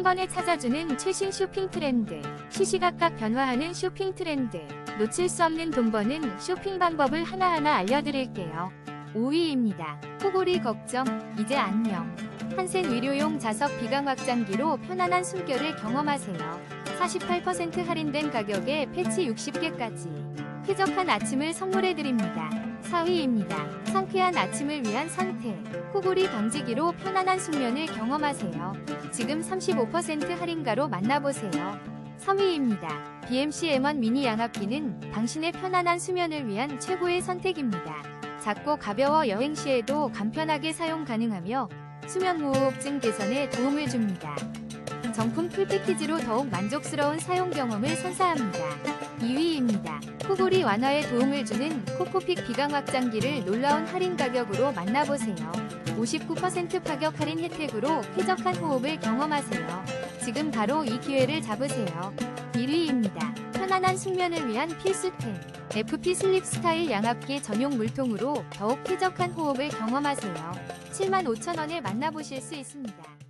한 번에 찾아주는 최신 쇼핑 트렌드, 시시각각 변화하는 쇼핑 트렌드, 놓칠 수 없는 돈 버는 쇼핑 방법을 하나하나 알려드릴게요. 5위입니다. 코골이 걱정, 이제 안녕. 한센 의료용 자석 비강 확장기로 편안한 숨결을 경험하세요. 48% 할인된 가격에 패치 60개까지. 쾌적한 아침을 선물해드립니다. 4위입니다. 상쾌한 아침을 위한 선택. 코골이 방지기로 편안한 숙면을 경험하세요. 지금 35% 할인가로 만나보세요. 3위입니다. BMC M1 미니 양압기는 당신의 편안한 수면을 위한 최고의 선택입니다. 작고 가벼워 여행 시에도 간편하게 사용 가능하며 수면 무호흡증 개선에 도움을 줍니다. 정품 풀 패키지로 더욱 만족스러운 사용 경험을 선사합니다. 2위입니다. 코골이 완화에 도움을 주는 코코픽 비강 확장기를 놀라운 할인 가격으로 만나보세요. 59% 파격 할인 혜택으로 쾌적한 호흡을 경험하세요. 지금 바로 이 기회를 잡으세요. 1위입니다. 편안한 숙면을 위한 필수템. FP 슬립 스타일 양압기 전용 물통으로 더욱 쾌적한 호흡을 경험하세요. 75,000원에 만나보실 수 있습니다.